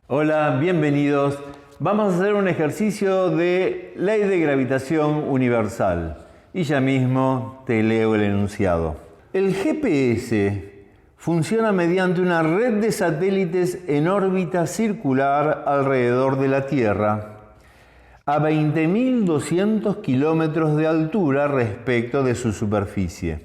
Hola, bienvenidos. Vamos a hacer un ejercicio de ley de gravitación universal. Y ya mismo te leo el enunciado. El GPS funciona mediante una red de satélites en órbita circular alrededor de la Tierra a 20.200 kilómetros de altura respecto de su superficie,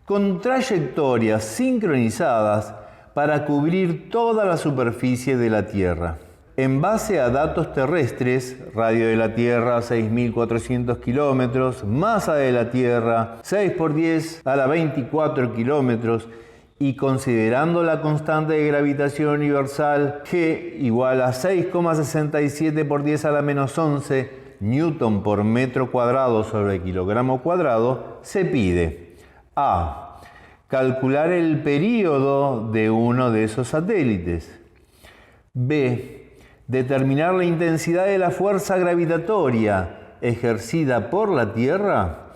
con trayectorias sincronizadas para cubrir toda la superficie de la Tierra. En base a datos terrestres, radio de la Tierra 6.400 kilómetros, masa de la Tierra 6 por 10 a la 24 kilómetros, y considerando la constante de gravitación universal G igual a 6,67 por 10 a la menos 11 newton por metro cuadrado sobre kilogramo cuadrado, se pide a. Calcular el período de uno de esos satélites. B. Determinar la intensidad de la fuerza gravitatoria ejercida por la Tierra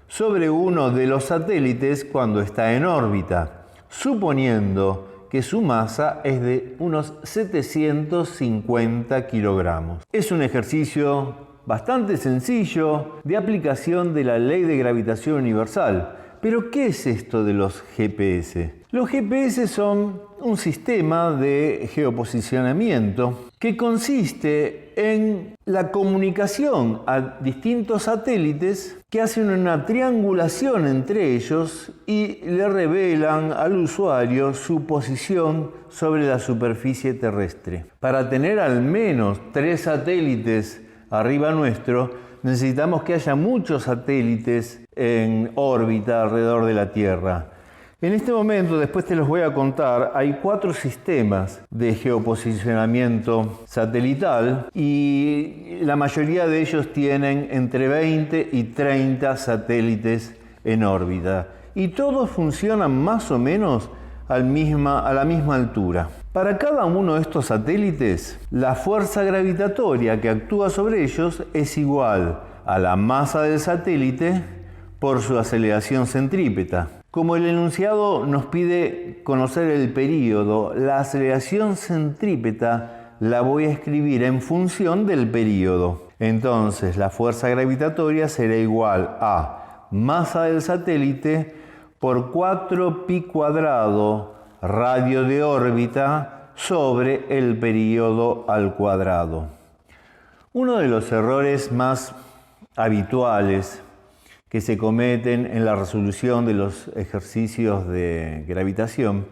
sobre uno de los satélites cuando está en órbita, suponiendo que su masa es de unos 750 kilogramos. Es un ejercicio bastante sencillo de aplicación de la ley de gravitación universal. Pero, ¿qué es esto de los GPS? Los GPS son un sistema de geoposicionamiento que consiste en la comunicación a distintos satélites que hacen una triangulación entre ellos y le revelan al usuario su posición sobre la superficie terrestre. Para tener al menos 3 satélites arriba nuestro, necesitamos que haya muchos satélites en órbita alrededor de la Tierra. En este momento, después te los voy a contar, hay 4 sistemas de geoposicionamiento satelital y la mayoría de ellos tienen entre 20 y 30 satélites en órbita. Y todos funcionan más o menos a la misma altura. Para cada uno de estos satélites, la fuerza gravitatoria que actúa sobre ellos es igual a la masa del satélite por su aceleración centrípeta. Como el enunciado nos pide conocer el período, la aceleración centrípeta la voy a escribir en función del período. Entonces, la fuerza gravitatoria será igual a masa del satélite por 4pi cuadrado radio de órbita sobre el período al cuadrado. Uno de los errores más habituales que se cometen en la resolución de los ejercicios de gravitación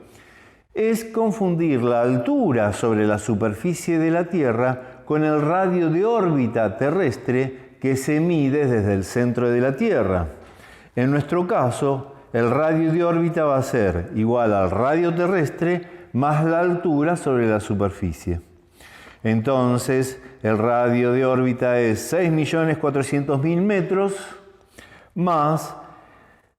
es confundir la altura sobre la superficie de la Tierra con el radio de órbita terrestre que se mide desde el centro de la Tierra. En nuestro caso, el radio de órbita va a ser igual al radio terrestre más la altura sobre la superficie. Entonces, el radio de órbita es 6.400.000 metros más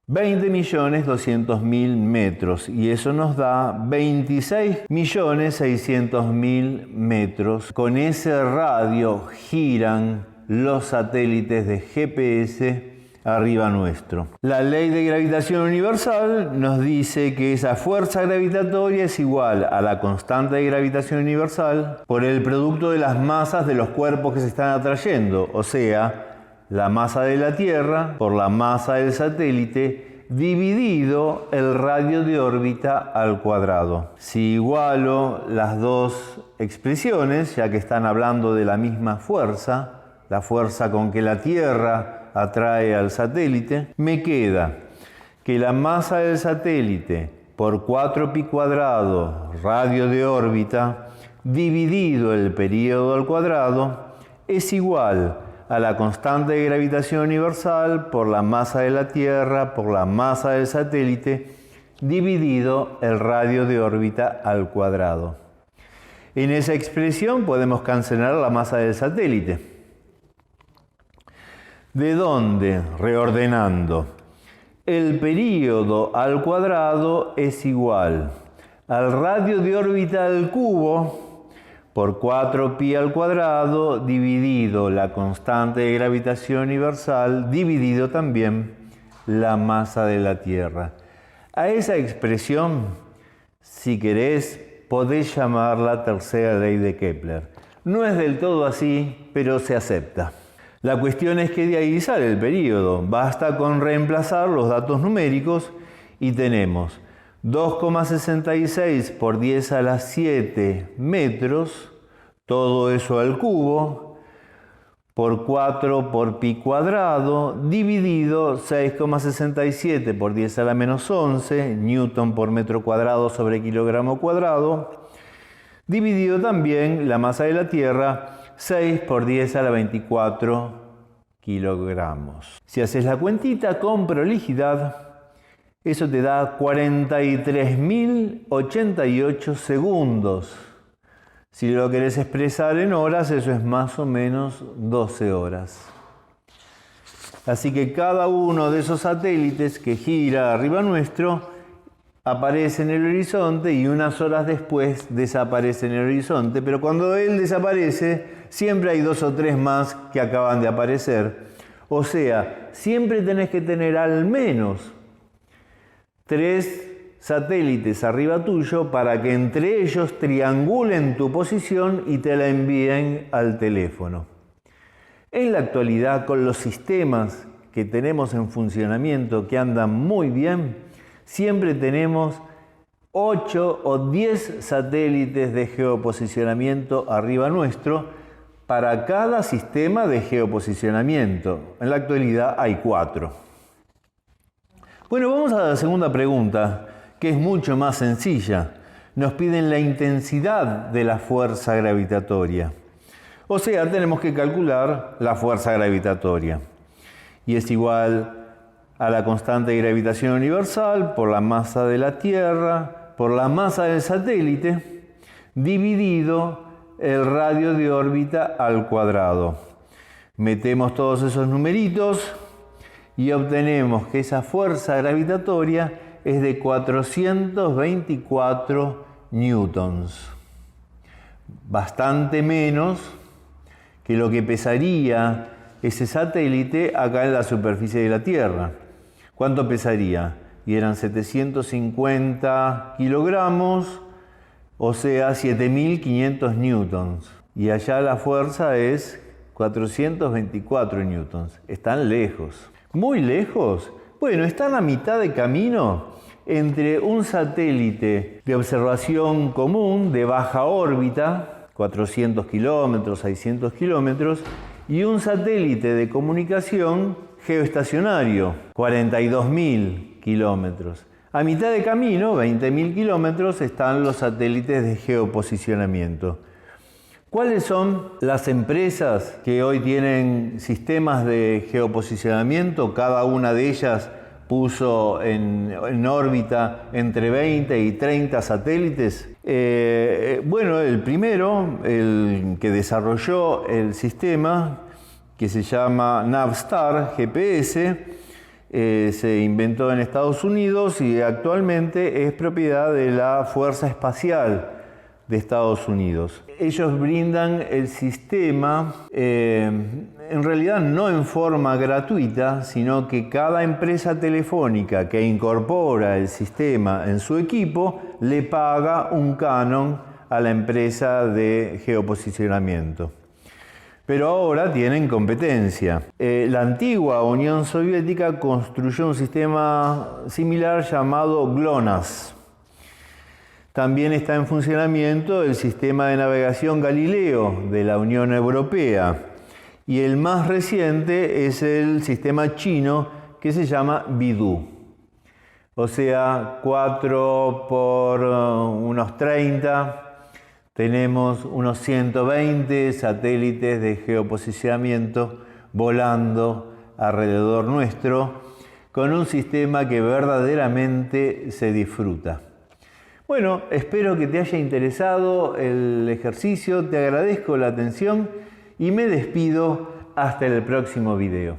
20.200.000 metros. Y eso nos da 26.600.000 metros. Con ese radio giran los satélites de GPS arriba nuestro. La ley de gravitación universal nos dice que esa fuerza gravitatoria es igual a la constante de gravitación universal por el producto de las masas de los cuerpos que se están atrayendo, o sea, la masa de la Tierra por la masa del satélite dividido el radio de órbita al cuadrado. Si igualo las dos expresiones, ya que están hablando de la misma fuerza, la fuerza con que la Tierra atrae al satélite, me queda que la masa del satélite por 4pi cuadrado radio de órbita dividido el período al cuadrado es igual a la constante de gravitación universal por la masa de la Tierra por la masa del satélite dividido el radio de órbita al cuadrado. En esa expresión podemos cancelar la masa del satélite. ¿De dónde? Reordenando. El período al cuadrado es igual al radio de órbita al cubo por 4pi al cuadrado dividido la constante de gravitación universal dividido también la masa de la Tierra. A esa expresión, si querés, podés llamarla tercera ley de Kepler. No es del todo así, pero se acepta. La cuestión es que de ahí sale el período. Basta con reemplazar los datos numéricos y tenemos 2,66 por 10 a la 7 metros, todo eso al cubo, por 4 por pi cuadrado, dividido 6,67 por 10 a la menos 11, newton por metro cuadrado sobre kilogramo cuadrado, dividido también la masa de la Tierra, 6 por 10 a la 24 kilogramos. Si haces la cuentita con prolijidad, eso te da 43.088 segundos. Si lo querés expresar en horas, eso es más o menos 12 horas. Así que cada uno de esos satélites que gira arriba nuestro aparece en el horizonte y unas horas después desaparece en el horizonte. Pero cuando él desaparece, siempre hay 2 o 3 más que acaban de aparecer. O sea, siempre tenés que tener al menos 3 satélites arriba tuyo para que entre ellos triangulen tu posición y te la envíen al teléfono. En la actualidad, con los sistemas que tenemos en funcionamiento que andan muy bien, siempre tenemos 8 o 10 satélites de geoposicionamiento arriba nuestro para cada sistema de geoposicionamiento. En la actualidad hay 4. Bueno, vamos a la segunda pregunta, que es mucho más sencilla. Nos piden la intensidad de la fuerza gravitatoria. O sea, tenemos que calcular la fuerza gravitatoria. Y es igual a la constante de gravitación universal por la masa de la Tierra, por la masa del satélite, dividido el radio de órbita al cuadrado. Metemos todos esos numeritos y obtenemos que esa fuerza gravitatoria es de 424 newtons. Bastante menos que lo que pesaría ese satélite acá en la superficie de la Tierra. ¿Cuánto pesaría? Y eran 750 kilogramos, o sea, 7.500 newtons. Y allá la fuerza es 424 newtons. Están lejos. ¿Muy lejos? Bueno, están a mitad de camino entre un satélite de observación común de baja órbita, 400 kilómetros, 600 kilómetros, y un satélite de comunicación geoestacionario, 42.000 kilómetros. A mitad de camino, 20.000 kilómetros, están los satélites de geoposicionamiento. ¿Cuáles son las empresas que hoy tienen sistemas de geoposicionamiento? Cada una de ellas puso en órbita entre 20 y 30 satélites. Bueno, el primero, el que desarrolló el sistema, que se llama Navstar GPS, se inventó en Estados Unidos y actualmente es propiedad de la Fuerza Espacial de Estados Unidos. Ellos brindan el sistema, en realidad no en forma gratuita, sino que cada empresa telefónica que incorpora el sistema en su equipo le paga un canon a la empresa de geoposicionamiento. Pero ahora tienen competencia. La antigua Unión Soviética construyó un sistema similar llamado GLONASS. También está en funcionamiento el sistema de navegación Galileo de la Unión Europea. Y el más reciente es el sistema chino que se llama BeiDou. O sea, 4 por unos 30, tenemos unos 120 satélites de geoposicionamiento volando alrededor nuestro con un sistema que verdaderamente se disfruta. Bueno, espero que te haya interesado el ejercicio, te agradezco la atención y me despido hasta el próximo video.